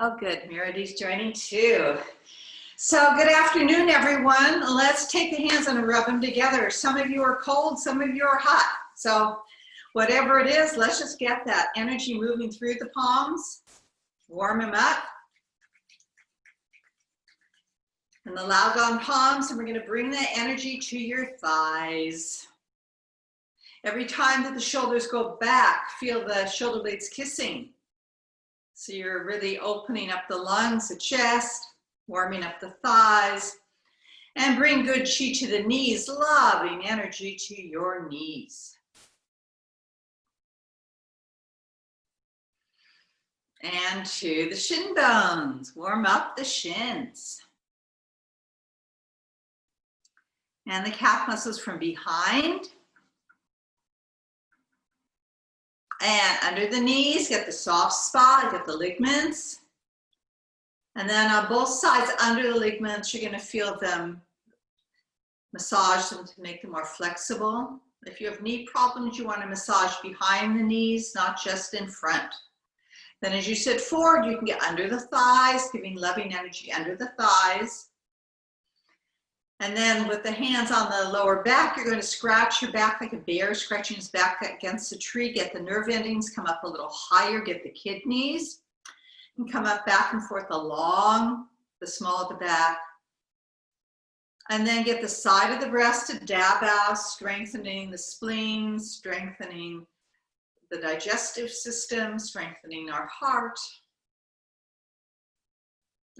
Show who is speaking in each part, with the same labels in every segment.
Speaker 1: Oh, good. Meridy's joining too. So good afternoon, everyone. Let's take the hands and rub them together. Some of you are cold, some of you are hot. So whatever it is, let's just get that energy moving through the palms. Warm them up. And the Laogong palms, and we're going to bring that energy to your thighs. Every time that the shoulders go back, feel the shoulder blades kissing. So you're really opening up the lungs, the chest, warming up the thighs, and bring good chi to the knees, loving energy to your knees. And to the shin bones, warm up the shins. And the calf muscles from behind. And under the knees, get the soft spot, get the ligaments. And then on both sides under the ligaments, you're going to feel them, massage them to make them more flexible. If you have knee problems, you want to massage behind the knees, not just in front. Then as you sit forward, you can get under the thighs, giving loving energy under the thighs. And then with the hands on the lower back, you're going to scratch your back like a bear, scratching his back against the tree. Get the nerve endings, come up a little higher, get the kidneys, and come up back and forth along the small of the back. And then get the side of the breast to dab out, strengthening the spleen, strengthening the digestive system, strengthening our heart.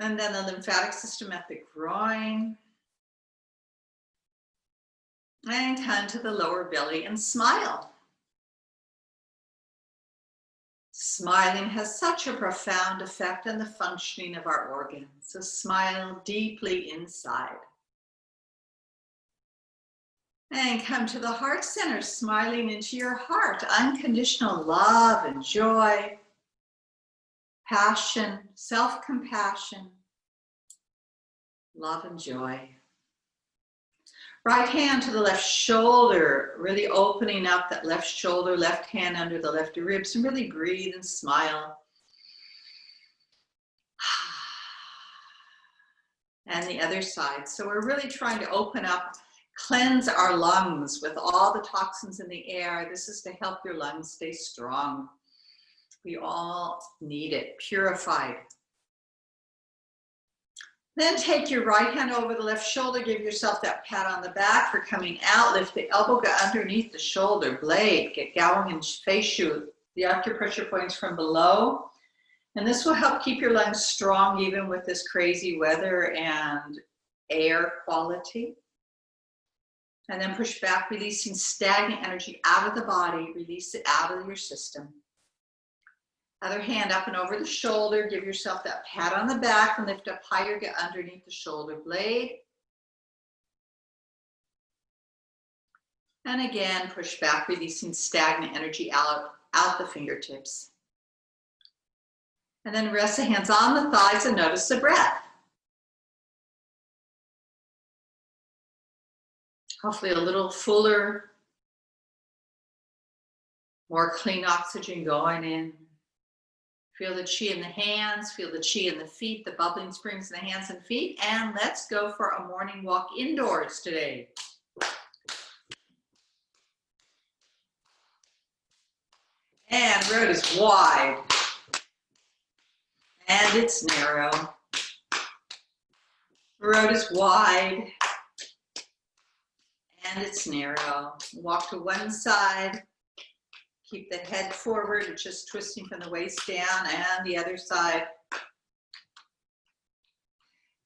Speaker 1: And then the lymphatic system at the groin. And come to the lower belly and smile. Smiling has such a profound effect on the functioning of our organs. So smile deeply inside. And come to the heart center, smiling into your heart. Unconditional love and joy, passion, self-compassion, love and joy. Right hand to the left shoulder, really opening up that left shoulder, left hand under the left ribs, and really breathe and smile. And the other side. So we're really trying to open up, cleanse our lungs with all the toxins in the air. This is to help your lungs stay strong. We all need it, purified. Then take your right hand over the left shoulder, give yourself that pat on the back for coming out, lift the elbow, go underneath the shoulder blade, get Qigong and Fei Shu, the acupressure points from below. And this will help keep your lungs strong even with this crazy weather and air quality. And then push back, releasing stagnant energy out of the body, release it out of your system. Other hand up and over the shoulder, give yourself that pat on the back and lift up higher, get underneath the shoulder blade. And again, push back, releasing stagnant energy out the fingertips. And then rest the hands on the thighs and notice the breath. Hopefully a little fuller, more clean oxygen going in. Feel the chi in the hands, feel the chi in the feet, the bubbling springs in the hands and feet, and let's go for a morning walk indoors today. And road is wide, and it's narrow. Road is wide, and it's narrow. Walk to one side. Keep the head forward, it's just twisting from the waist down, and the other side.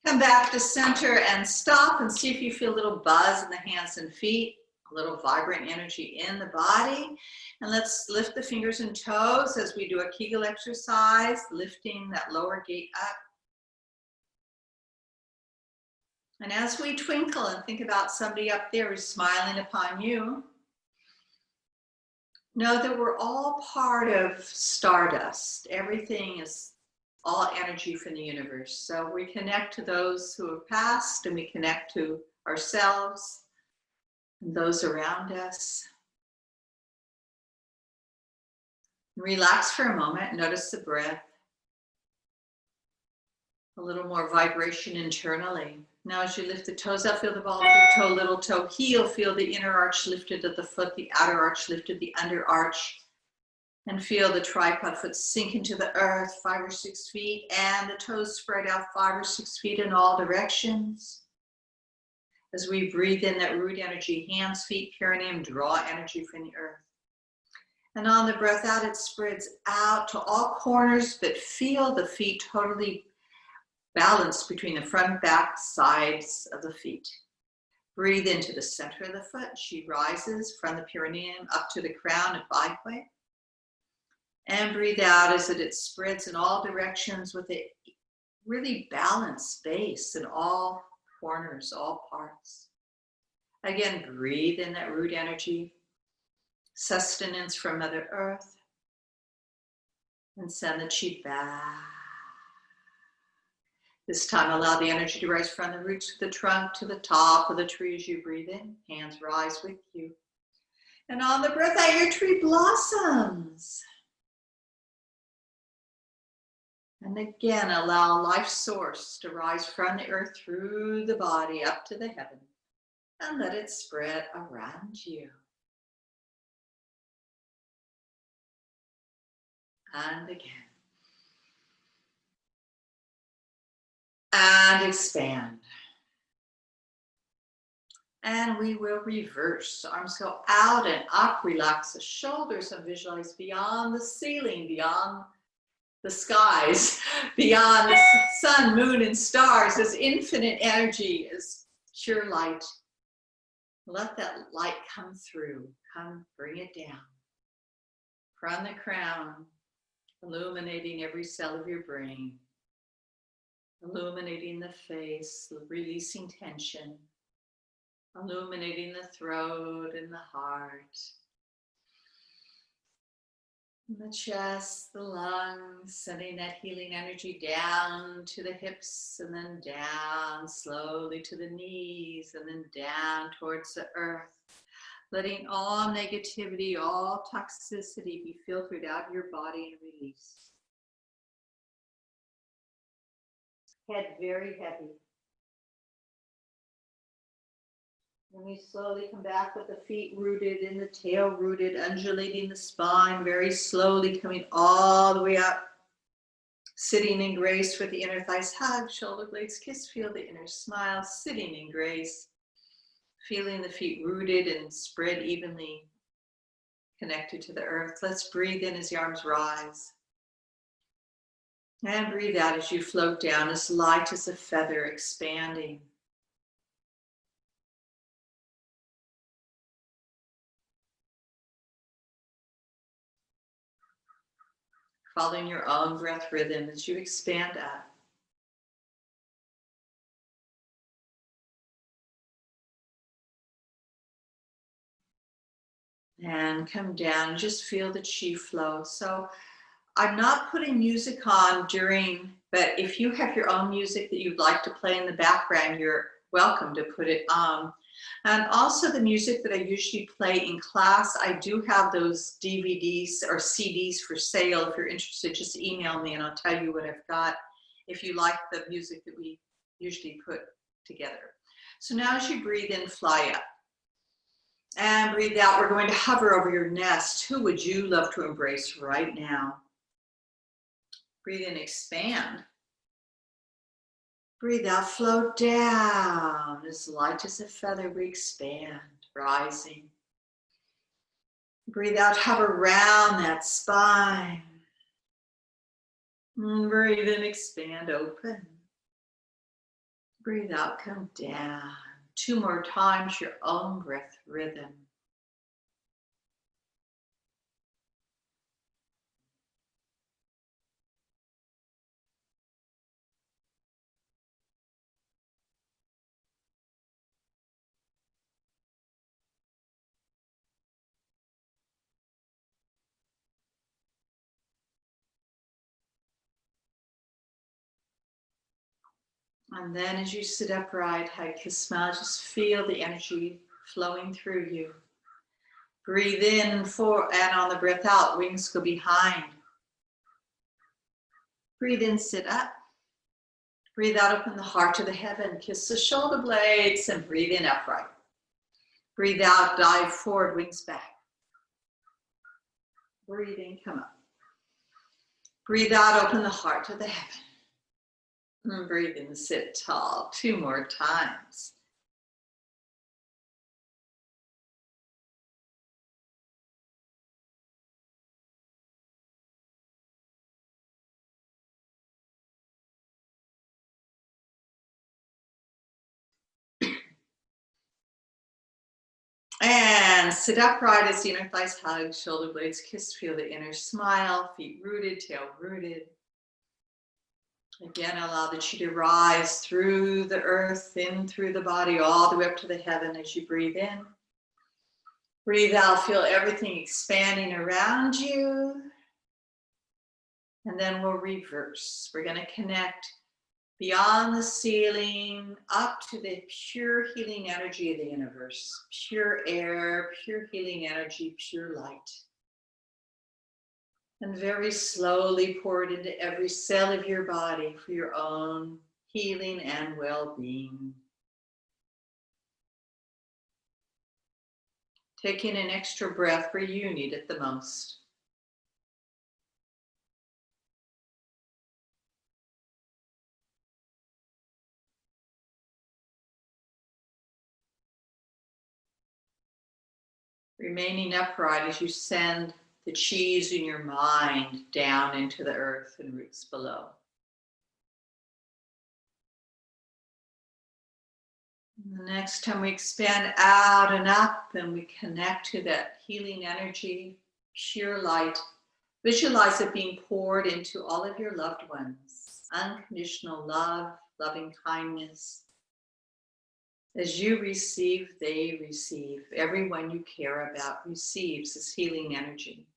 Speaker 1: Come back to center and stop and see if you feel a little buzz in the hands and feet, a little vibrant energy in the body. And let's lift the fingers and toes as we do a Kegel exercise, lifting that lower gate up. And as we twinkle and think about somebody up there who's smiling upon you, know that we're all part of stardust. Everything is all energy from the universe. So we connect to those who have passed, and we connect to ourselves and those around us. Relax for a moment, notice the breath. a little more vibration internally. Now as you lift the toes up, feel the ball of big toe, little toe, heel, feel the inner arch lifted at the foot, the outer arch lifted, the under arch, and feel the tripod foot sink into the earth 5 or 6 feet, and the toes spread out 5 or 6 feet in all directions. As we breathe in that root energy, hands, feet, perineum, draw energy from the earth. And on the breath out, it spreads out to all corners, but feel the feet totally balanced between the front, back, sides of the feet. Breathe into the center of the foot. She rises from the perineum up to the crown at biped. And breathe out as it spreads in all directions with a really balanced base in all corners, all parts. Again, breathe in that root energy, sustenance from Mother Earth, and send the chi back. This time, allow the energy to rise from the roots of the trunk to the top of the tree as you breathe in. Hands rise with you. And on the breath out, your tree blossoms. And again, allow life source to rise from the earth through the body up to the heaven. And let it spread around you. And again. And expand. And we will reverse. Arms go out and up. Relax the shoulders and visualize beyond the ceiling, beyond the skies, beyond the sun, moon, and stars, as infinite energy, as pure light. Let that light come through. Come, bring it down. From the crown, illuminating every cell of your brain. Illuminating the face, releasing tension. Illuminating the throat and the heart. The chest, the lungs, sending that healing energy down to the hips and then down slowly to the knees and then down towards the earth. Letting all negativity, all toxicity be filtered out of your body and released. Head very heavy. And we slowly come back with the feet rooted and the tail rooted, undulating the spine, very slowly coming all the way up. Sitting in grace with the inner thighs hug, shoulder blades kiss, feel the inner smile, sitting in grace. Feeling the feet rooted and spread evenly, connected to the earth. Let's breathe in as the arms rise. And breathe out as you float down, as light as a feather, expanding. Following your own breath rhythm as you expand up. And come down, just feel the chi flow. So I'm not putting music on during, but if you have your own music that you'd like to play in the background, you're welcome to put it on. And also the music that I usually play in class, I do have those DVDs or CDs for sale. If you're interested, just email me and I'll tell you what I've got if you like the music that we usually put together. So now as you breathe in, fly up. And breathe out, we're going to hover over your nest. Who would you love to embrace right now? Breathe in, expand. Breathe out, float down. As light as a feather, we expand, rising. Breathe out, hover around that spine. And breathe in, expand, open. Breathe out, come down. 2 more times, your own breath rhythm. And then as you sit upright, hug, kiss, smile, just feel the energy flowing through you. Breathe in, for, and on the breath out, wings go behind. Breathe in, sit up. Breathe out, open the heart to the heaven. Kiss the shoulder blades and breathe in upright. Breathe out, dive forward, wings back. Breathe in, come up. Breathe out, open the heart to the heaven. And breathe in, sit tall. 2 more times. And sit upright as the inner thighs hug, shoulder blades kiss, feel the inner smile, feet rooted, tail rooted. Again, allow the chi to rise through the earth, in through the body, all the way up to the heaven as you breathe in. Breathe out, feel everything expanding around you. And then we'll reverse. We're going to connect beyond the ceiling, up to the pure healing energy of the universe. Pure air, pure healing energy, pure light. And very slowly pour it into every cell of your body for your own healing and well-being. Taking an extra breath where you need it the most. Remaining upright as you send the chis in your mind down into the earth and roots below. And the next time we expand out and up and we connect to that healing energy, pure light, visualize it being poured into all of your loved ones. Unconditional love, loving kindness. As you receive, they receive. Everyone you care about receives this healing energy.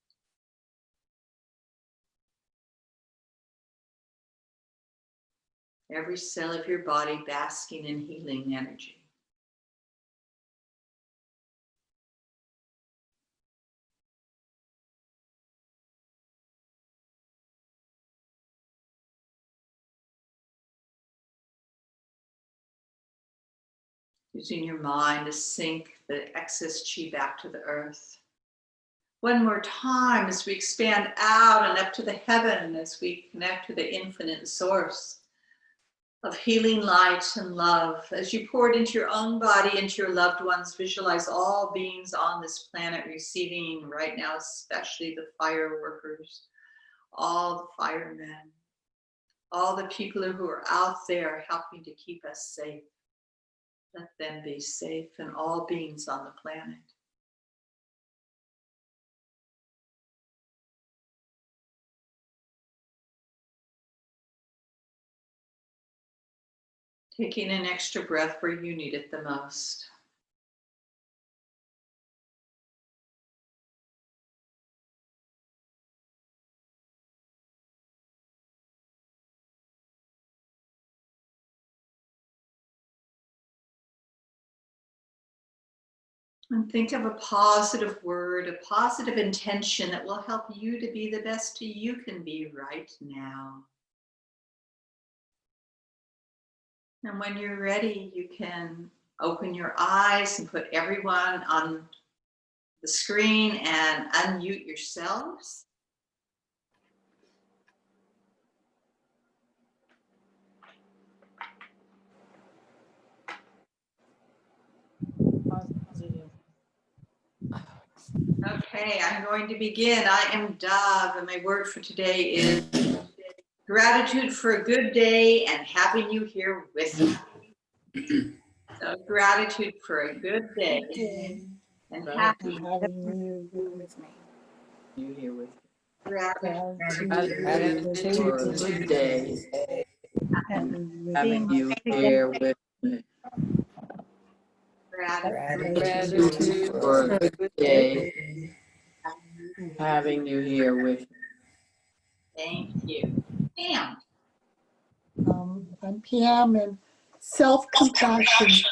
Speaker 1: Every cell of your body basking in healing energy. Using your mind to sink the excess chi back to the earth. One more time as we expand out and up to the heaven, as we connect to the infinite source of healing light and love. As you pour it into your own body, into your loved ones, visualize all beings on this planet receiving right now, especially the fire workers, all the firemen, all the people who are out there helping to keep us safe. Let them be safe, and all beings on the planet. Taking an extra breath where you need it the most. And think of a positive word, a positive intention that will help you to be the best you can be right now. And when you're ready, you can open your eyes and put everyone on the screen and unmute yourselves. Okay, I'm going to begin. I am Dove, and my word for today is gratitude for a good day and having you here with me. So gratitude for a good day and having you with me.
Speaker 2: You here with me.
Speaker 1: Gratitude
Speaker 2: for a good day and having you here with me. Gratitude for a good day, having you here with me.
Speaker 1: Thank you. Pam.
Speaker 3: I'm Pam, and self-compassion.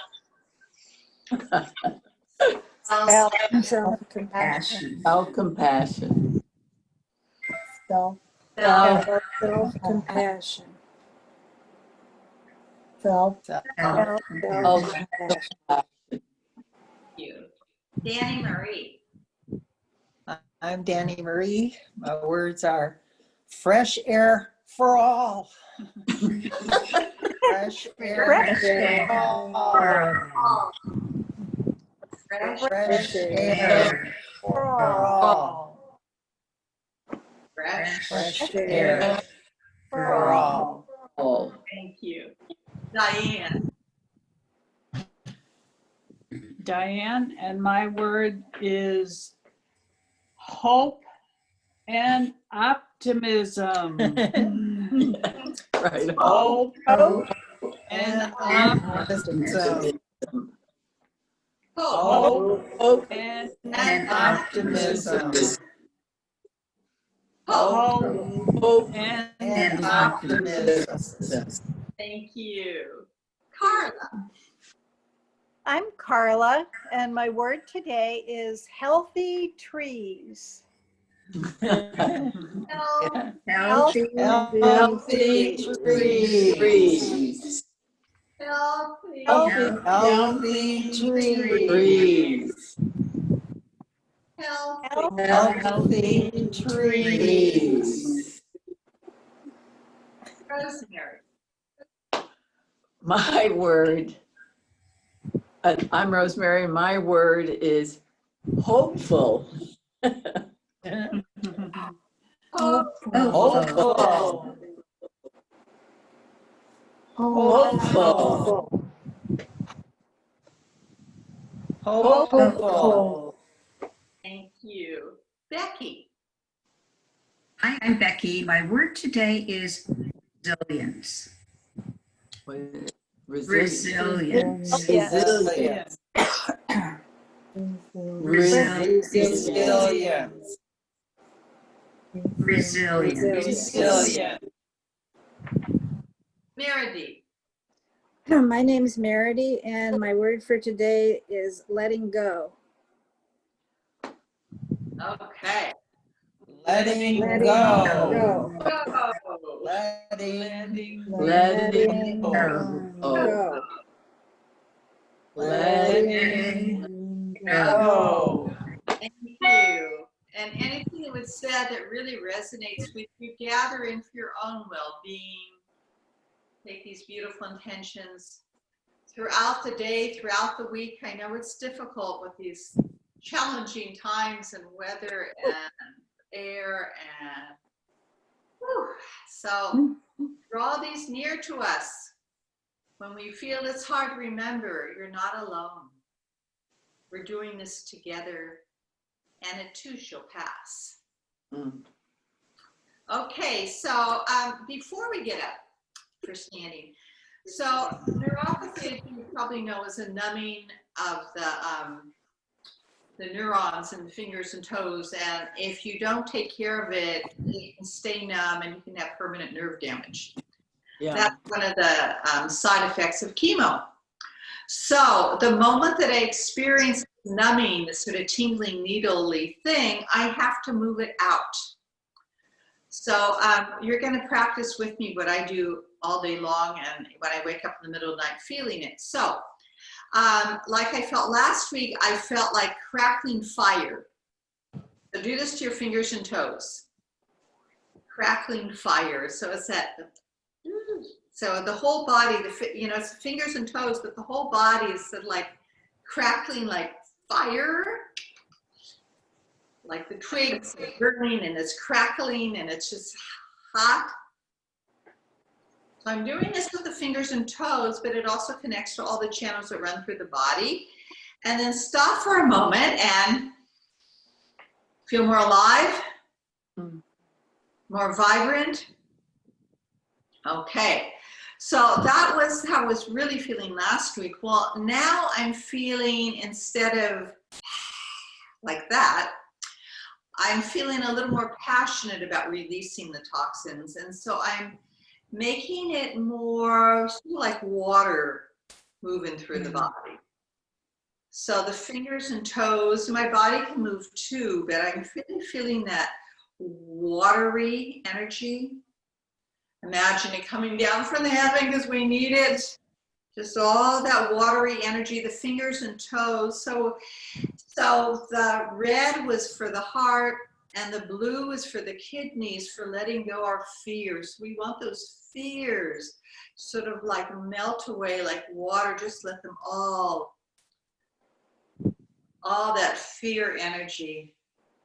Speaker 1: Self-compassion.
Speaker 2: Self-compassion.
Speaker 3: Self-compassion. Self.
Speaker 2: Self.
Speaker 1: You. Danny Marie.
Speaker 4: I'm Danny Marie. My words are fresh air for all. Fresh air for all. Fresh air for all. Fresh air for all.
Speaker 1: Thank you. Diane.
Speaker 5: Diane, and my word is hope and optimism.
Speaker 2: Right.
Speaker 5: Hope
Speaker 4: Hope
Speaker 5: and
Speaker 4: and
Speaker 5: optimism.
Speaker 1: Hope.
Speaker 2: Hope
Speaker 5: And
Speaker 4: optimism.
Speaker 1: Hope.
Speaker 2: Hope
Speaker 5: and optimism.
Speaker 1: Thank you. Carla.
Speaker 6: I'm Carla, and my word today is healthy trees.
Speaker 1: Healthy.
Speaker 2: healthy trees.
Speaker 1: Healthy.
Speaker 4: Healthy trees.
Speaker 1: Healthy.
Speaker 4: Healthy trees.
Speaker 1: Rosemary.
Speaker 2: My word, I'm Rosemary. My word is hopeful.
Speaker 1: Hope.
Speaker 4: Hopeful.
Speaker 2: Hopeful.
Speaker 4: Hopeful.
Speaker 1: Thank you. Becky.
Speaker 7: Hi, I'm Becky. My word today is resilience.
Speaker 2: Resilience.
Speaker 7: Resilience.
Speaker 4: Resilience.
Speaker 7: Resilience.
Speaker 1: Meredith.
Speaker 8: My name is Meredy, and my word for today is letting go.
Speaker 1: Okay.
Speaker 4: Letting
Speaker 8: Letting
Speaker 4: go.
Speaker 8: go.
Speaker 4: Letting
Speaker 2: Letting
Speaker 8: go.
Speaker 2: go. Letting
Speaker 4: go.
Speaker 1: Thank you. And anything that was said that really resonates with you, gather in for your own well-being. Take these beautiful intentions throughout the day, throughout the week. I know it's difficult with these challenging times and weather and air and so draw these near to us. When we feel it's hard, remember you're not alone. We're doing this together, and it too shall pass. Okay, so before we get up for standing, so neuropathy, you probably know, is a numbing of the neurons in the fingers and toes, and if you don't take care of it, you can stay numb and you can have permanent nerve damage.
Speaker 2: Yeah.
Speaker 1: That's one of the side effects of chemo. So the moment that I experience numbing, this sort of tingling, needly thing, I have to move it out. So you're going to practice with me what I do all day long and when I wake up in the middle of the night feeling it. So like I felt last week, I felt like crackling fire. So do this to your fingers and toes. Crackling fire. So it's that. So the whole body, it's the fingers and toes, but the whole body is sort of like crackling like fire. Like the twigs are burning and it's crackling and it's just hot. So I'm doing this with the fingers and toes, but it also connects to all the channels that run through the body. And then stop for a moment and feel more alive, more vibrant. Okay, so that was how I was really feeling last week. Well, now I'm feeling, instead of like that, I'm feeling a little more passionate about releasing the toxins. And so I'm making it more sort of like water moving through the body. So the fingers and toes, my body can move too, but I'm feeling that watery energy. Imagine it coming down from the heaven because we need it. Just all that watery energy, the fingers and toes. So the red was for the heart, and the blue is for the kidneys, for letting go our fears. We want those fears sort of like melt away like water. Just let them all that fear energy,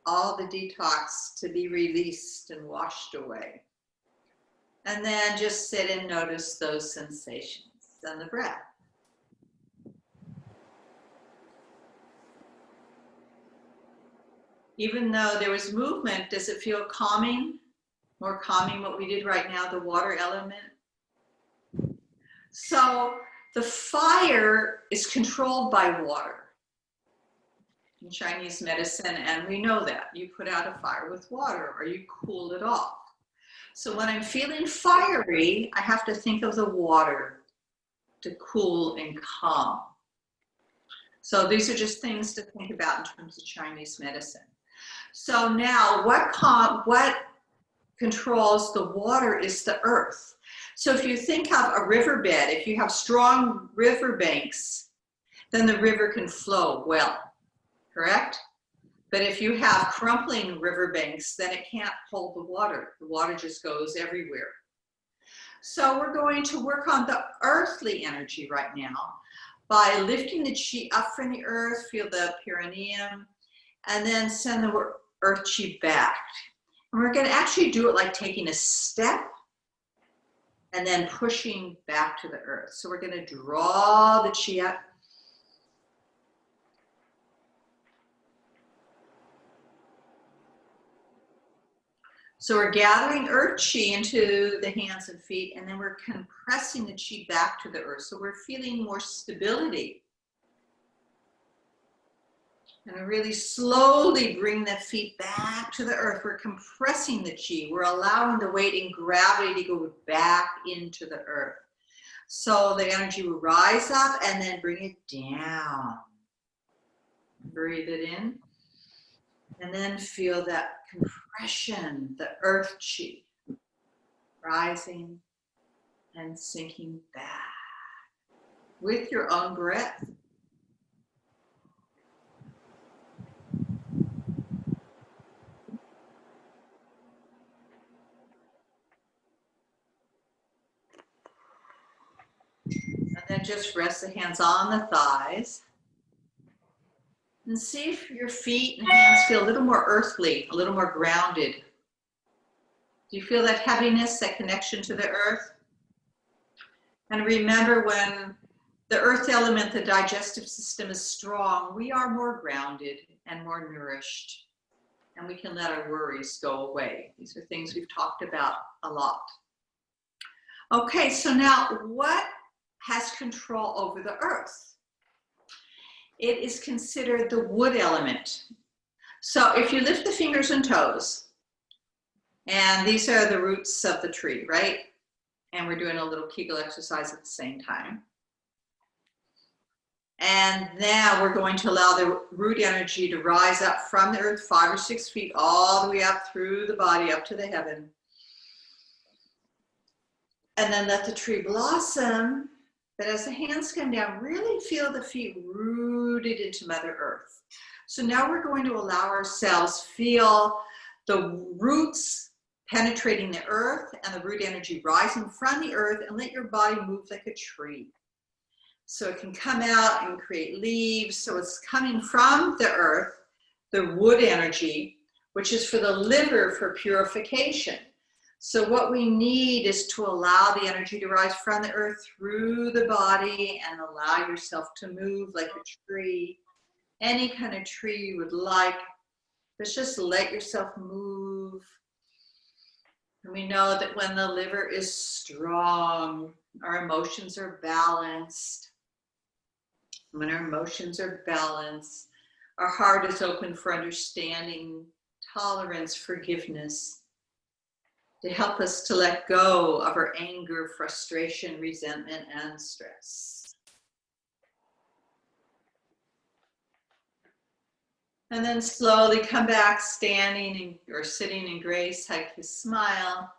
Speaker 1: all the detox to be released and washed away. And then just sit and notice those sensations and the breath. Even though there was movement, does it feel calming? More calming what we did right now, the water element? So the fire is controlled by water in Chinese medicine, and we know that. You put out a fire with water or you cool it off. So when I'm feeling fiery, I have to think of the water to cool and calm. So these are just things to think about in terms of Chinese medicine. So now what controls the water is the earth. So if you think of a riverbed, if you have strong river banks, then the river can flow well, correct? But if you have crumpling riverbanks, then it can't hold the water. The water just goes everywhere. So we're going to work on the earthly energy right now by lifting the chi up from the earth, feel the perineum, and then send the earth chi back. And we're going to actually do it like taking a step and then pushing back to the earth. So we're going to draw the chi up. So we're gathering earth chi into the hands and feet, and then we're compressing the chi back to the earth. So we're feeling more stability. And we really slowly bring the feet back to the earth. We're compressing the chi. We're allowing the weight and gravity to go back into the earth. So the energy will rise up and then bring it down. Breathe it in. And then feel that compression, the earth chi, rising and sinking back with your own breath. And then just rest the hands on the thighs. And see if your feet and hands feel a little more earthly, a little more grounded. Do you feel that heaviness, that connection to the earth? And remember, when the earth element, the digestive system is strong, we are more grounded and more nourished. And we can let our worries go away. These are things we've talked about a lot. Okay, so now what has control over the earth? It is considered the wood element. So if you lift the fingers and toes, and these are the roots of the tree, right? And we're doing a little Kegel exercise at the same time. And now we're going to allow the root energy to rise up from the earth 5 or 6 feet all the way up through the body, up to the heaven. And then let the tree blossom. But as the hands come down, really feel the feet rooted into Mother Earth. So now we're going to allow ourselves feel the roots penetrating the earth and the root energy rising from the earth, and let your body move like a tree. So it can come out and create leaves. So it's coming from the earth, the wood energy, which is for the liver for purification. So what we need is to allow the energy to rise from the earth through the body and allow yourself to move like a tree, any kind of tree you would like. But just let yourself move. And we know that when the liver is strong, our emotions are balanced. When our emotions are balanced, our heart is open for understanding, tolerance, forgiveness, to help us to let go of our anger, frustration, resentment, and stress. And then slowly come back standing or sitting in grace, hug his smile.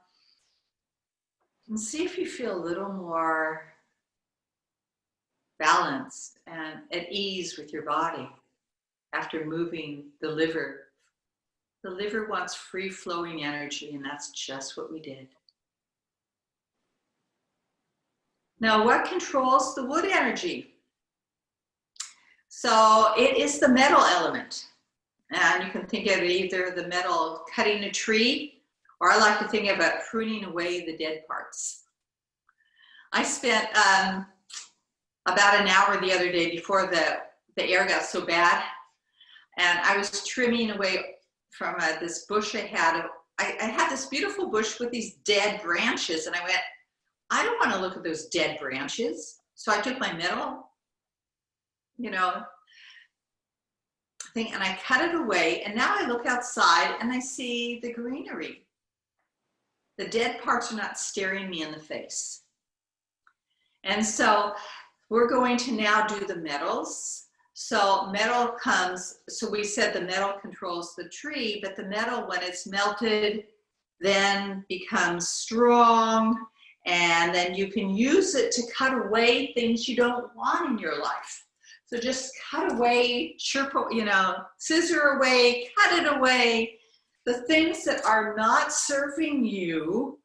Speaker 1: And see if you feel a little more balanced and at ease with your body after moving the liver. The liver wants free-flowing energy, and that's just what we did. Now, what controls the wood energy? So it is the metal element. And you can think of either the metal cutting a tree, or I like to think about pruning away the dead parts. I spent about an hour the other day before the air got so bad, and I was trimming away from this bush I had. I had this beautiful bush with these dead branches, and I went, I don't want to look at those dead branches. So I took my metal, thing, and I cut it away, and now I look outside and I see the greenery. The dead parts are not staring me in the face. And so we're going to now do the metals. So metal comes, so we said the metal controls the tree, but the metal, when it's melted, then becomes strong, and then you can use it to cut away things you don't want in your life. So just cut away, scissor away, cut it away. The things that are not serving you,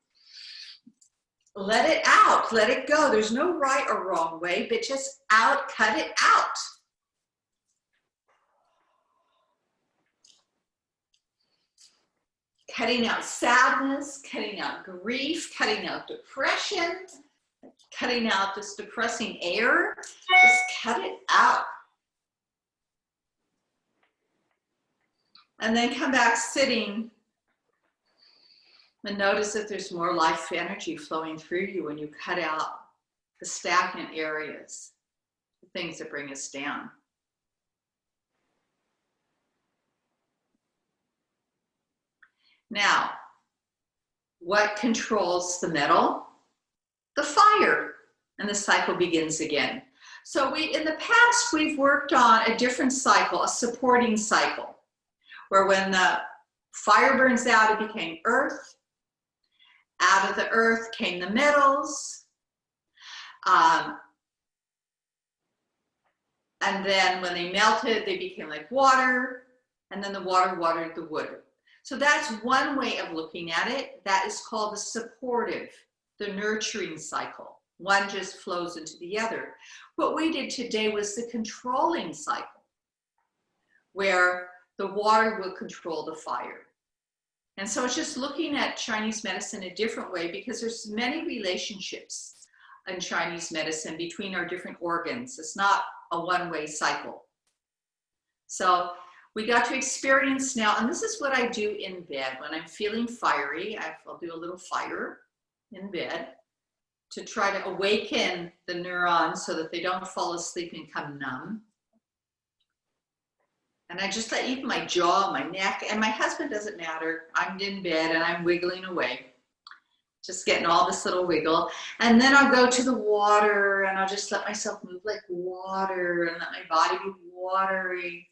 Speaker 1: let it out, let it go. There's no right or wrong way, but just cut it out. Cutting out sadness, cutting out grief, cutting out depression, cutting out this depressing air. Just cut it out. And then come back sitting and notice that there's more life energy flowing through you when you cut out the stagnant areas, the things that bring us down. Now, what controls the metal? The fire, and the cycle begins again. So in the past, we've worked on a different cycle, a supporting cycle, where when the fire burns out, it became earth. Out of the earth came the metals. And then when they melted, they became like water, and then the water watered the wood. So that's one way of looking at it. That is called the supportive, the nurturing cycle. One just flows into the other. What we did today was the controlling cycle, where the water will control the fire. And so it's just looking at Chinese medicine a different way, because there's many relationships in Chinese medicine between our different organs. It's not a one-way cycle. So we got to experience now, and this is what I do in bed. When I'm feeling fiery, I'll do a little fire in bed to try to awaken the neurons so that they don't fall asleep and come numb. And I just let even my jaw, my neck, and my husband doesn't matter. I'm in bed and I'm wiggling away, just getting all this little wiggle. And then I'll go to the water and I'll just let myself move like water and let my body be watery.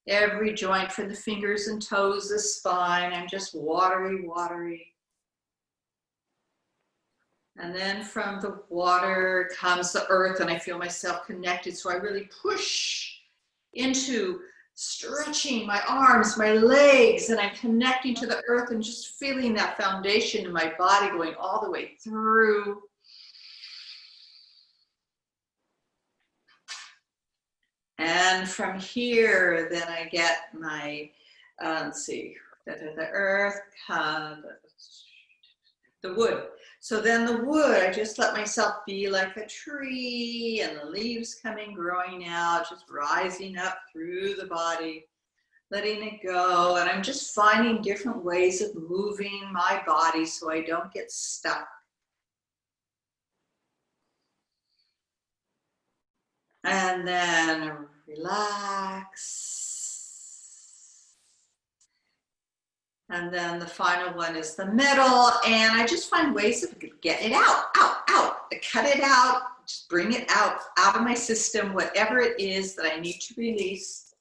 Speaker 1: Every joint from the fingers and toes, the spine, I'm just watery, watery. And then from the water comes the earth, and I feel myself connected. So I really push into stretching my arms, my legs, and I'm connecting to the earth and just feeling that foundation in my body going all the way through. And from here, then I get my, the earth, the wood. So then the wood, I just let myself be like a tree, and the leaves coming, growing out, just rising up through the body, letting it go. And I'm just finding different ways of moving my body so I don't get stuck. And then relax. And then the final one is the metal. And I just find ways of getting it out. I cut it out, just bring it out of my system, whatever it is that I need to release.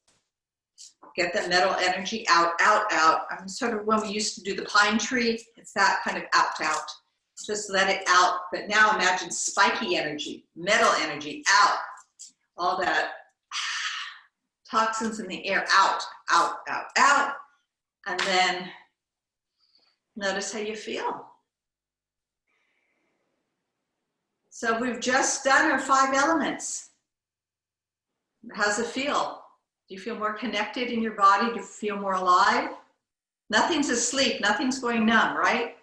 Speaker 1: Get that metal energy out. I'm sort of, when we used to do the pine tree, it's that kind of out. Just let it out. But now imagine spiky energy, metal energy out. all that toxins in the air out, out, out, out. And then notice how you feel. So we've just done our 5 elements. How's it feel? Do you feel more connected in your body? Do you feel more alive? Nothing's asleep, nothing's going numb, right?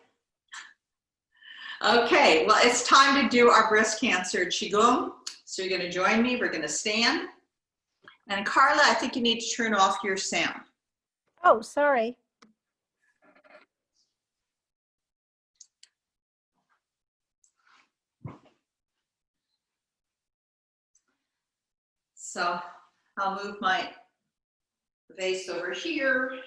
Speaker 1: Okay, well, it's time to do our breast cancer Qigong. So you're gonna join me, we're gonna stand. And Carla, I think you need to turn off your sound.
Speaker 6: Oh, sorry.
Speaker 1: So I'll move my vase over here.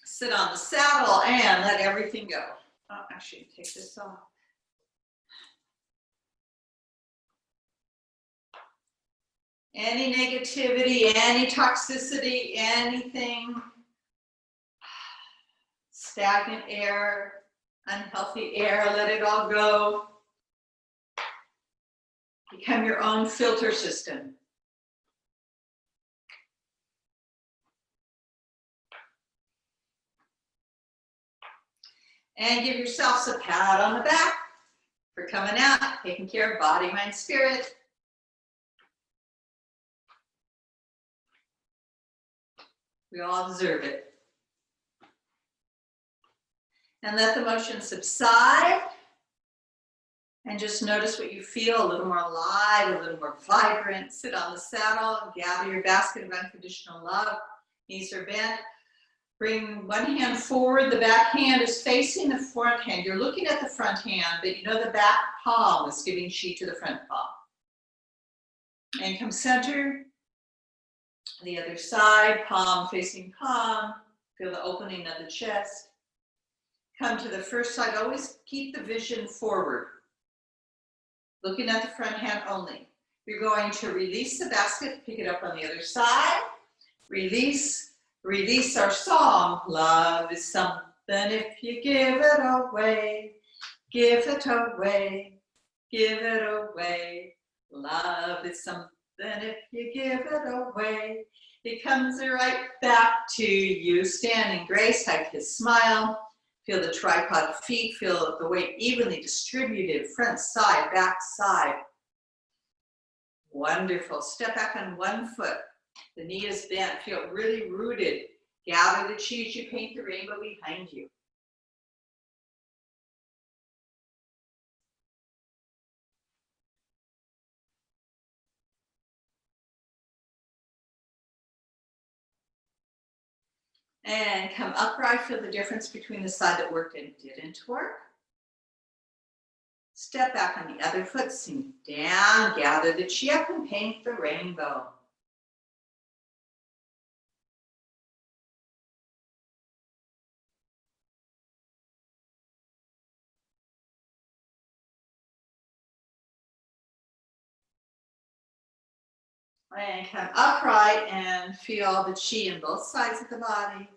Speaker 1: Sit on the saddle and let everything go. Oh, actually, take this off. Any negativity, any toxicity, anything, stagnant air, unhealthy air, let it all go. Become your own filter system. And give yourselves a pat on the back for coming out, taking care of body, mind, spirit. We all deserve it. And let the motion subside. And just notice what you feel, a little more alive, a little more vibrant. Sit on the saddle, gather your basket of unconditional love. Knees are bent. Bring one hand forward. The back hand is facing the front hand. You're looking at the front hand, but you know the back palm is giving chi to the front palm. And come center. The other side, palm facing palm. Feel the opening of the chest. Come to the first side. Always keep the vision forward. Looking at the front hand only. You're going to release the basket, pick it up on the other side. Release our song. Love is something if you give it away. Give it away. Give it away. Love is something if you give it away. It comes right back to you. Stand in grace, hug his smile. Feel the tripod feet, feel the weight evenly distributed, front side, back side. Wonderful. Step back on one foot. The knee is bent, feel really rooted. Gather the chi as you paint the rainbow behind you. And come upright, feel the difference between the side that worked and didn't work. Step back on the other foot, sink down, gather the chi up and paint the rainbow. And come upright and feel the chi in both sides of the body.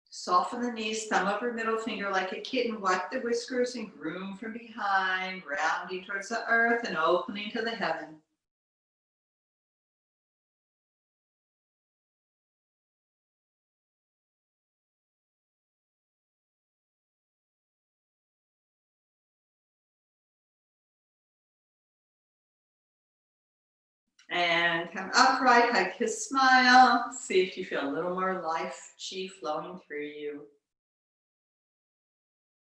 Speaker 1: Soften the knees, thumb over middle finger like a kitten. Wipe the whiskers and groom from behind, rounding towards the earth and opening to the heaven. And come upright, hug his smile. See if you feel a little more life chi flowing through you.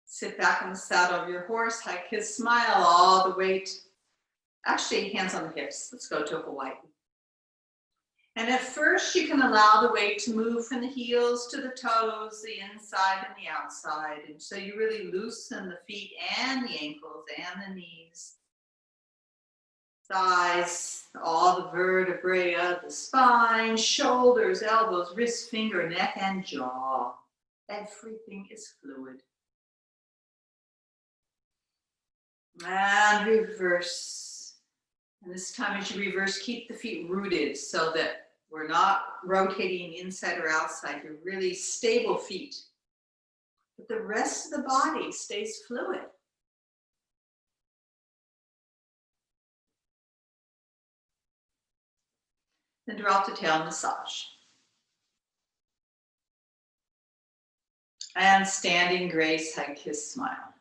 Speaker 1: Sit back on the saddle of your horse, hug his smile, all the weight. Actually, hands on the hips. Let's go to Hawaii. And at first, you can allow the weight to move from the heels to the toes, the inside and the outside. And so you really loosen the feet and the ankles and the knees. Thighs, all the vertebrae of the spine, shoulders, elbows, wrists, finger, neck, and jaw. Everything is fluid. And reverse. And this time as you reverse, keep the feet rooted so that we're not rotating inside or outside. You're really stable feet. But the rest of the body stays fluid. Then drop the tail, massage. And standing grace, hug, kiss, smile.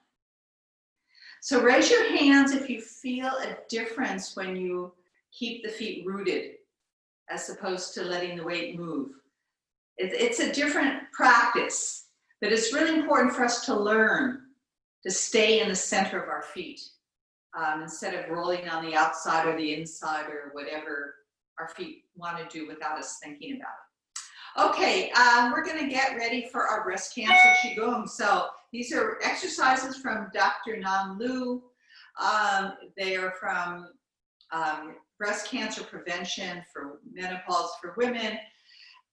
Speaker 1: So raise your hands if you feel a difference when you keep the feet rooted as opposed to letting the weight move. It's a different practice, but it's really important for us to learn to stay in the center of our feet instead of rolling on the outside or the inside or whatever our feet want to do without us thinking about it. Okay, we're going to get ready for our breast cancer Qigong. So these are exercises from Dr. Nan Lu. They are from breast cancer prevention for menopause for women.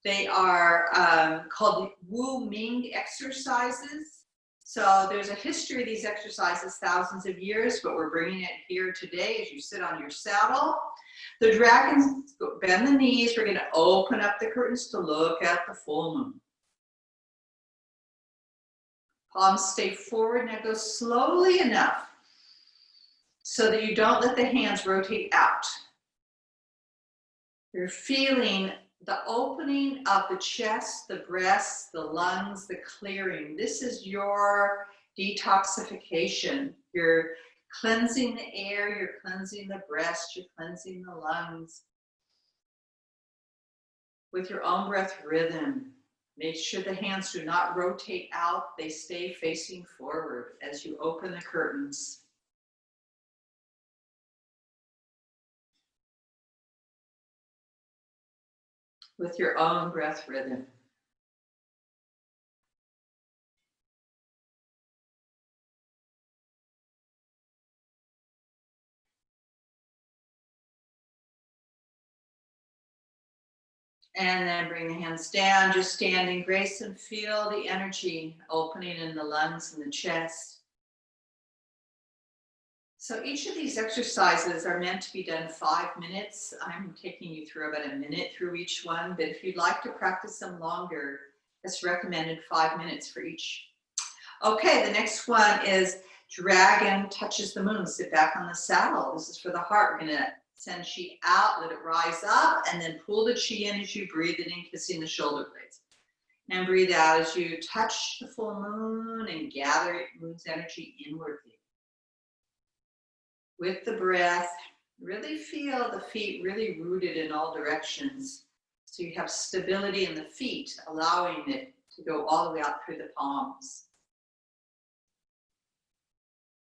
Speaker 1: They are called Wu Ming exercises. So there's a history of these exercises, thousands of years, but we're bringing it here today as you sit on your saddle. The dragons, bend the knees. We're going to open up the curtains to look at the full moon. Palms stay forward. Now go slowly enough so that you don't let the hands rotate out. You're feeling the opening of the chest, the breasts, the lungs, the clearing. This is your detoxification. You're cleansing the air, you're cleansing the breast, you're cleansing the lungs. With your own breath rhythm, make sure the hands do not rotate out. They stay facing forward as you open the curtains. With your own breath rhythm. And then bring the hands down, just stand in grace and feel the energy opening in the lungs and the chest. So each of these exercises are meant to be done 5 minutes. I'm taking you through about a minute through each one, but if you'd like to practice them longer, it's recommended 5 minutes for each. Okay, the next one is Dragon Touches the Moon. Sit back on the saddle. This is for the heart. We're gonna send chi out, let it rise up, and then pull the chi in as you breathe it in, kissing the shoulder blades. And breathe out as you touch the full moon and gather moon's energy inwardly. With the breath, really feel the feet really rooted in all directions. So you have stability in the feet, allowing it to go all the way out through the palms.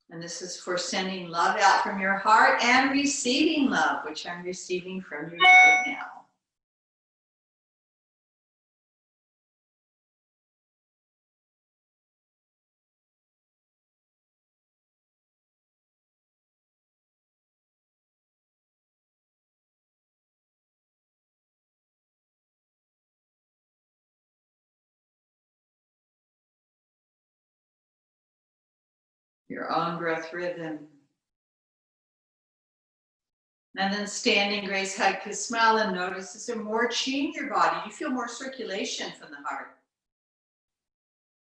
Speaker 1: And this is for sending love out from your heart and receiving love, which I'm receiving from you right now. Your own breath rhythm. And then standing grace, hug, kiss, smile, and notice is there more chi in your body? You feel more circulation from the heart.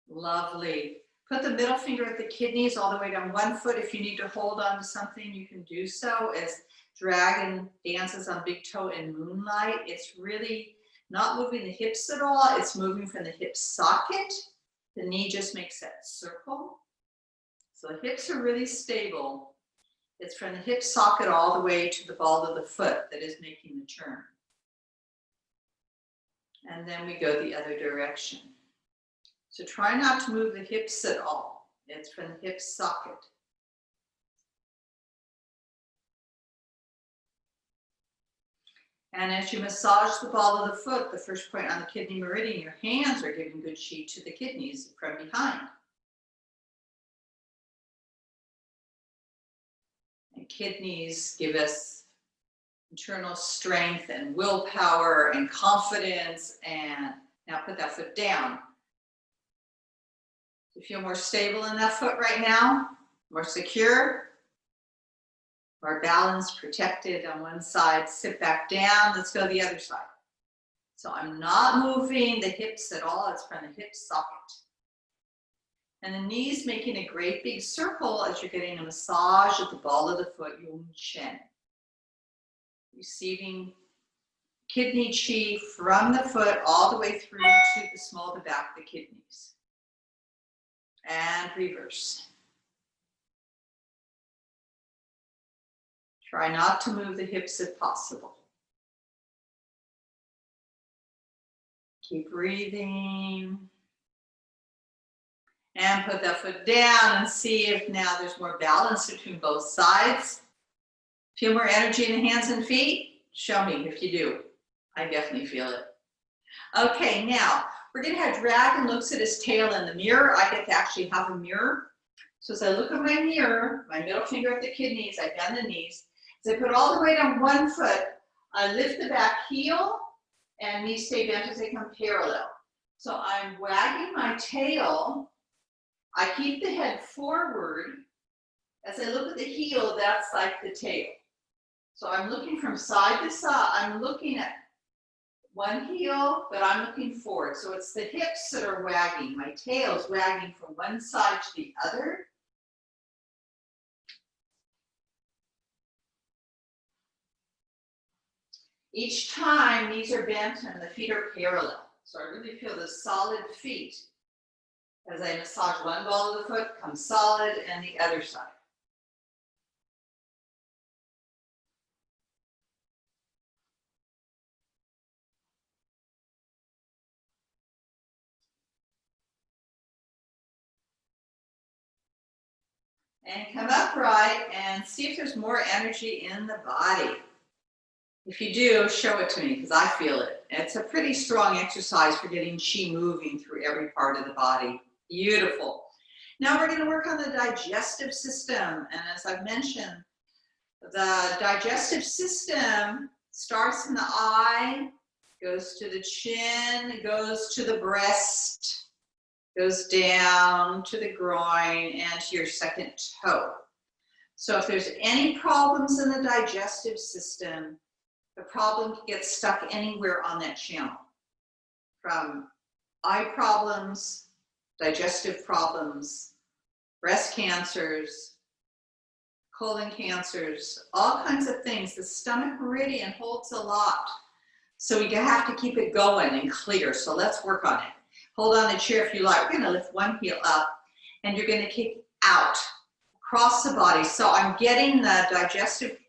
Speaker 1: Lovely. Put the middle finger at the kidneys all the way down one foot. If you need to hold on to something, you can do so. As Dragon dances on big toe in moonlight, it's really not moving the hips at all. It's moving from the hip socket. The knee just makes that circle. So the hips are really stable. It's from the hip socket all the way to the ball of the foot that is making the turn. And then we go the other direction. So try not to move the hips at all. It's from the hip socket. And as you massage the ball of the foot, the first point on the kidney meridian, your hands are giving good chi to the kidneys from behind. And kidneys give us internal strength and willpower and confidence. And now put that foot down. You feel more stable in that foot right now? More secure? More balanced, protected on one side. Sit back down. Let's go the other side. So I'm not moving the hips at all. It's from the hip socket. And the knees making a great big circle as you're getting a massage at the ball of the foot, Yung Chen. Receiving kidney chi from the foot all the way through to the small of the back of the kidneys. And reverse. Try not to move the hips if possible. Keep breathing. And put that foot down and see if now there's more balance between both sides. Feel more energy in the hands and feet? Show me if you do. I definitely feel it. Okay, now we're going to have Dragon looks at his tail in the mirror. I get to actually have a mirror. So as I look at my mirror, my middle finger at the kidneys, I bend the knees. As I put all the weight on one foot, I lift the back heel and knees stay bent as they come parallel. So I'm wagging my tail. I keep the head forward. As I look at the heel, that's like the tail. So I'm looking from side to side. I'm looking at one heel, but I'm looking forward. So it's the hips that are wagging. My tail's wagging from one side to the other. Each time, knees are bent and the feet are parallel. So I really feel the solid feet. As I massage one ball of the foot, come solid, and the other side. And come upright and see if there's more energy in the body. If you do, show it to me because I feel it. It's a pretty strong exercise for getting chi moving through every part of the body. Beautiful. Now we're going to work on the digestive system. And as I've mentioned, the digestive system starts in the eye, goes to the chin, goes to the breast, goes down to the groin and to your second toe. So if there's any problems in the digestive system, the problem can get stuck anywhere on that channel. From eye problems, digestive problems, breast cancers, colon cancers, all kinds of things. The stomach meridian holds a lot. So we have to keep it going and clear. So let's work on it. Hold on the chair if you like. We're going to lift one heel up and you're going to kick out across the body. So I'm getting the digestive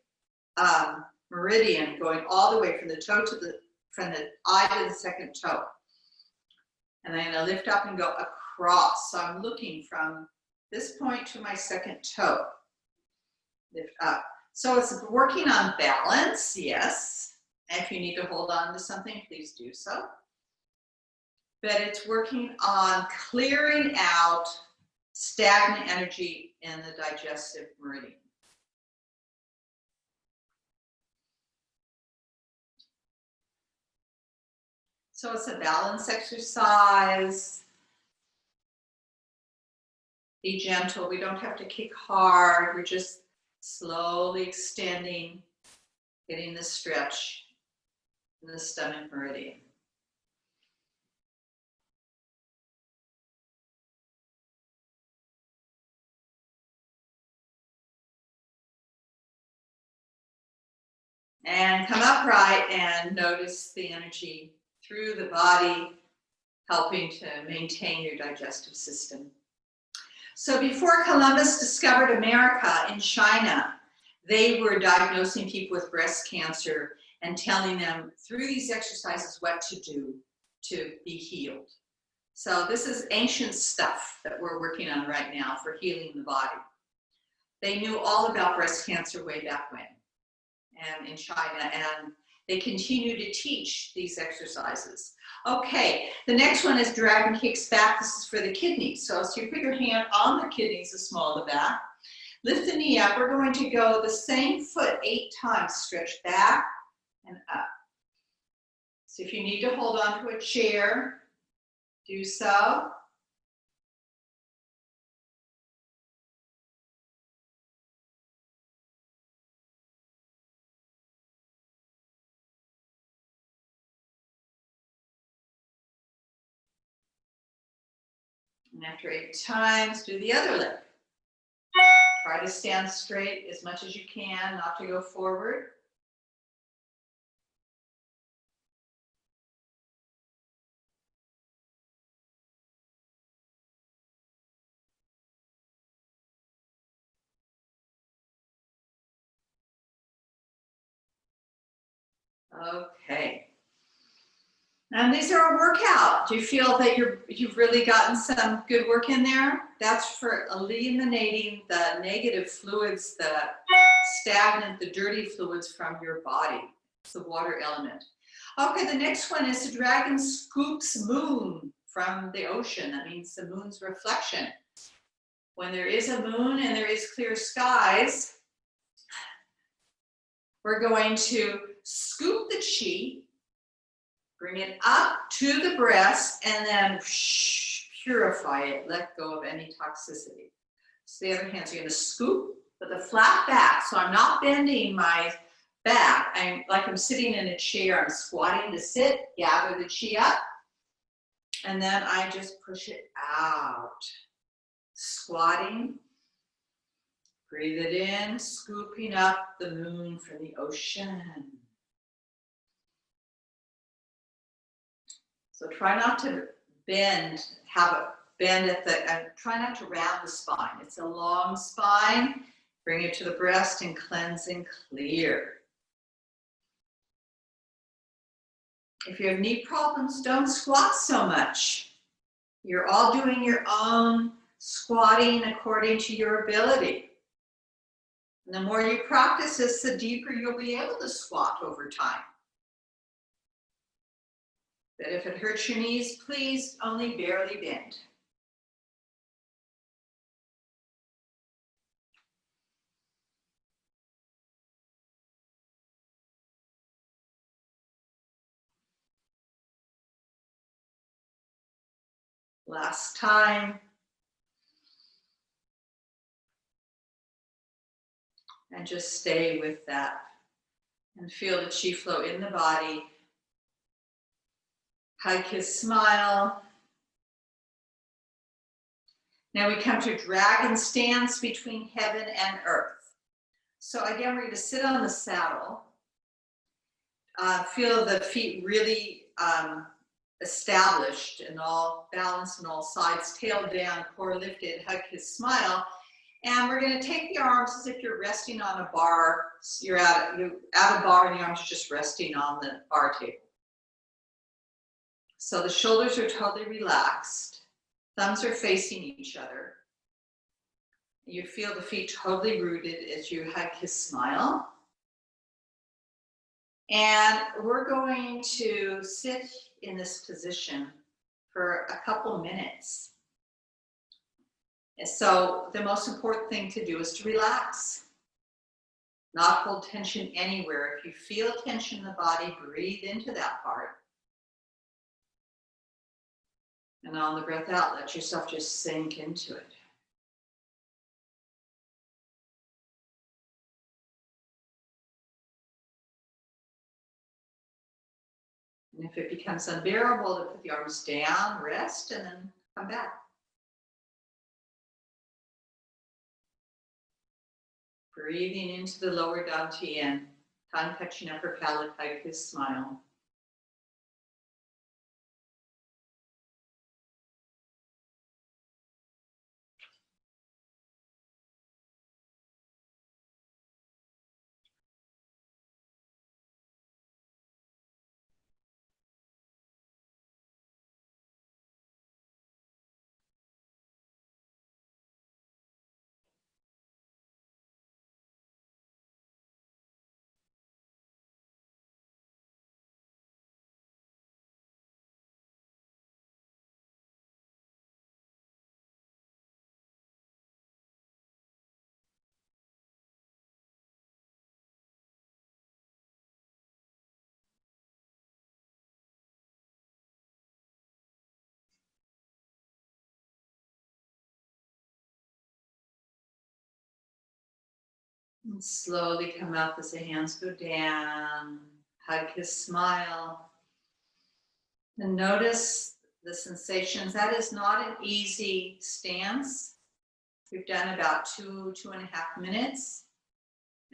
Speaker 1: meridian going all the way from the toe to from the eye to the second toe. And I'm going to lift up and go across. So I'm looking from this point to my second toe. Lift up. So it's working on balance, yes. And if you need to hold on to something, please do so. But it's working on clearing out stagnant energy in the digestive meridian. So it's a balance exercise. Be gentle. We don't have to kick hard. We're just slowly extending, getting the stretch in the stomach meridian. And come upright and notice the energy through the body, helping to maintain your digestive system. So before Columbus discovered America in China, they were diagnosing people with breast cancer and telling them through these exercises what to do to be healed. So this is ancient stuff that we're working on right now for healing the body. They knew all about breast cancer way back when, and in China, and they continue to teach these exercises. Okay, the next one is dragon kicks back. This is for the kidneys. So you put your hand on the kidneys, the small of the back. Lift the knee up. We're going to go the same foot 8 times. Stretch back and up. So if you need to hold on to a chair, do so. And after 8 times, do the other leg. Try to stand straight as much as you can, not to go forward. Okay. And these are a workout. Do you feel that you've really gotten some good work in there? That's for eliminating the negative fluids, the stagnant, the dirty fluids from your body. It's the water element. Okay, the next one is the dragon scoops moon from the ocean. That means the moon's reflection. When there is a moon and there is clear skies, we're going to scoop the chi, bring it up to the breast, and then purify it, let go of any toxicity. So the other hand, so you're gonna scoop with a flat back. So I'm not bending my back. I'm sitting in a chair. I'm squatting to sit, gather the chi up, and then I just push it out. Squatting, breathe it in, scooping up the moon from the ocean. So try not to bend, have a bend at the, try not to round the spine. It's a long spine. Bring it to the breast and cleanse and clear. If you have knee problems, don't squat so much. You're all doing your own squatting according to your ability. And the more you practice this, the deeper you'll be able to squat over time. But if it hurts your knees, please only barely bend. Last time. And just stay with that and feel the chi flow in the body. Hug, kiss, smile. Now we come to dragon stance between heaven and earth. So again, we're going to sit on the saddle. Feel the feet really established and all balanced on all sides, tail down, core lifted, hug, kiss, smile. And we're going to take the arms as if you're resting on a bar. You're at a bar and the arms are just resting on the bar table. So the shoulders are totally relaxed. Thumbs are facing each other. You feel the feet totally rooted as you hug, kiss, smile. And we're going to sit in this position for a couple minutes. And so the most important thing to do is to relax. Not hold tension anywhere. If you feel tension in the body, breathe into that part. And on the breath out, let yourself just sink into it. And if it becomes unbearable, to put the arms down, rest, and then come back. Breathing into the lower dantian, tongue touching upper palate, hug, kiss, smile. And slowly come up as the hands go down. Hug, kiss, smile. And notice the sensations. That is not an easy stance. We've done about 2.5 minutes.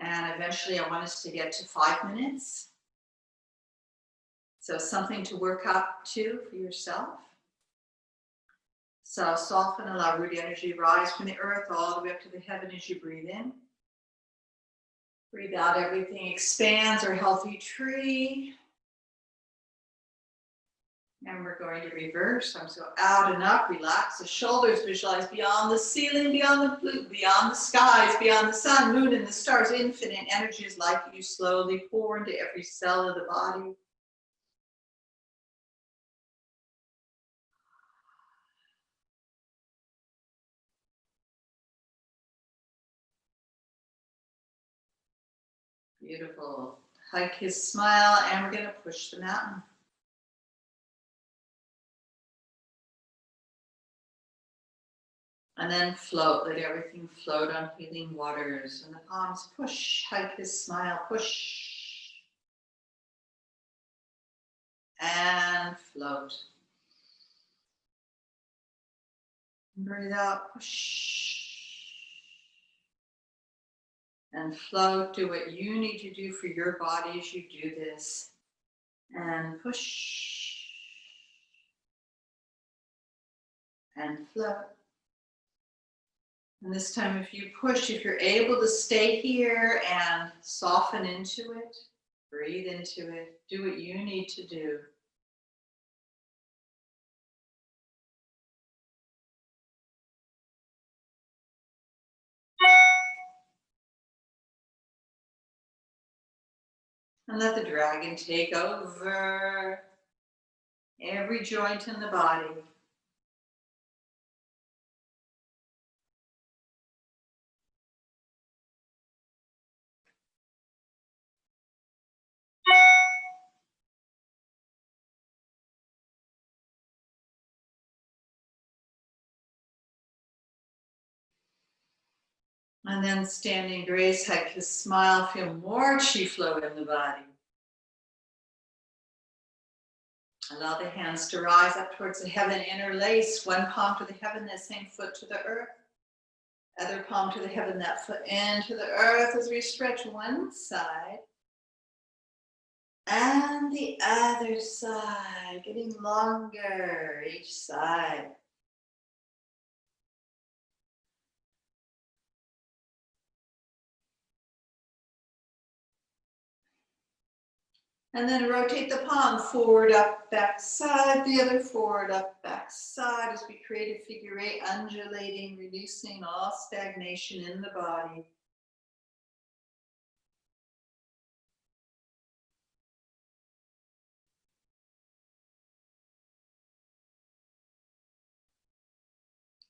Speaker 1: And eventually I want us to get to 5 minutes. So something to work up to for yourself. So soften, allow root energy to rise from the earth all the way up to the heaven as you breathe in. Breathe out, everything expands, our healthy tree. And we're going to reverse. I'm so out and up, relax the shoulders, visualize beyond the ceiling, beyond the blue, beyond the skies, beyond the sun, moon, and the stars. Infinite energy is like you slowly pour into every cell of the body. Beautiful. Hug, kiss, smile, and we're going to push the mountain. And then float, let everything float on healing waters. And the palms push, hug, kiss, smile, push. And float. Breathe out, push. And float, do what you need to do for your body as you do this. And push. And float. And this time, if you push, if you're able to stay here and soften into it, breathe into it, do what you need to do. And let the dragon take over every joint in the body. And then standing grace, hug, kiss, smile, feel more chi flow in the body. Allow the hands to rise up towards the heaven, interlace one palm to the heaven, that same foot to the earth. Other palm to the heaven, that foot into the earth as we stretch one side. And the other side, getting longer each side. And then rotate the palm forward, up, back, side, the other forward, up, back, side, as we create a figure eight, undulating, releasing all stagnation in the body.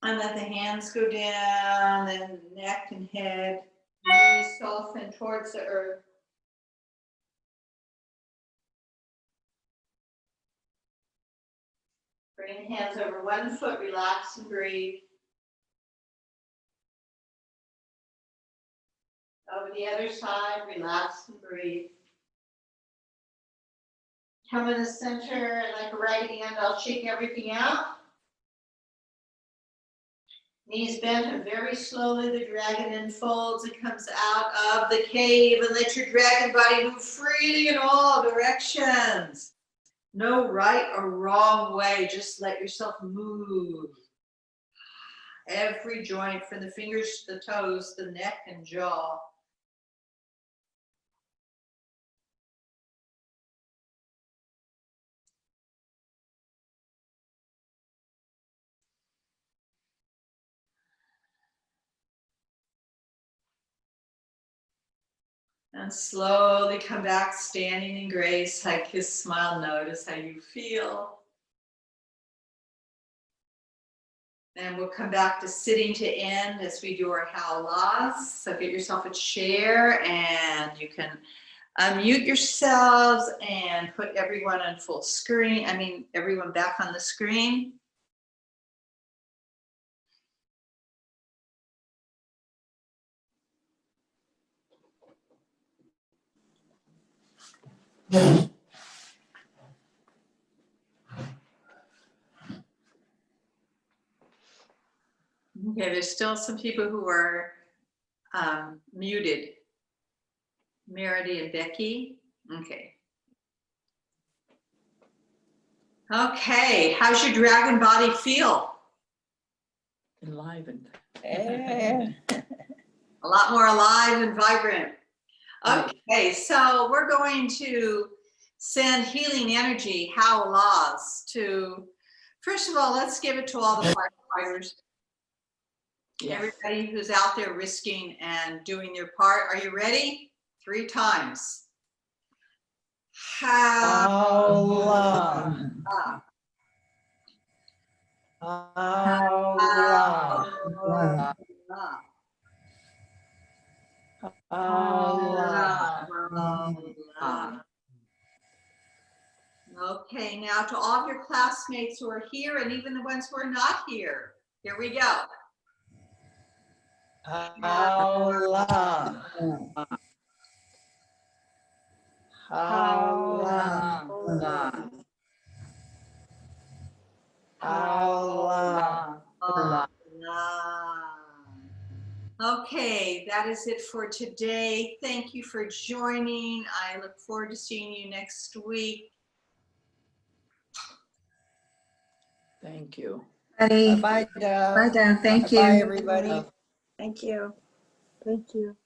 Speaker 1: And let the hands go down, and neck and head, really soften towards the earth. Bring the hands over one foot, relax and breathe. Over the other side, relax and breathe. Come in the center, like a right hand, I'll shake everything out. Knees bent, and very slowly the dragon unfolds and comes out of the cave, and let your dragon body move freely in all directions. No right or wrong way, just let yourself move. Every joint from the fingers to the toes, the neck and jaw. And slowly come back standing in grace, hug, kiss, smile, notice how you feel. And we'll come back to sitting to end as we do our howlas. So get yourself a chair, and you can unmute yourselves and put everyone on full screen. Everyone back on the screen. Okay, there's still some people who are muted. Meredy and Becky. Okay. Okay, how's your dragon body feel?
Speaker 2: Enlivened.
Speaker 4: Yeah.
Speaker 1: A lot more alive and vibrant. Okay, so we're going to send healing energy, howlas, to, first of all, let's give it to all the firefighters.
Speaker 2: Yes.
Speaker 1: Everybody who's out there risking and doing their part. Are you ready? 3 times.
Speaker 4: Allah. Allah. Allah.
Speaker 1: Okay, now to all of your classmates who are here and even the ones who are not here. Here we go.
Speaker 4: Allah. Allah. Allah.
Speaker 2: Allah.
Speaker 1: Okay, that is it for today. Thank you for joining. I look forward to seeing you next week.
Speaker 2: Thank you.
Speaker 7: Buddy.
Speaker 4: Bye, Dove.
Speaker 7: Bye, Dove. Thank
Speaker 4: Bye,
Speaker 7: you.
Speaker 4: everybody.
Speaker 8: Thank you. Thank you.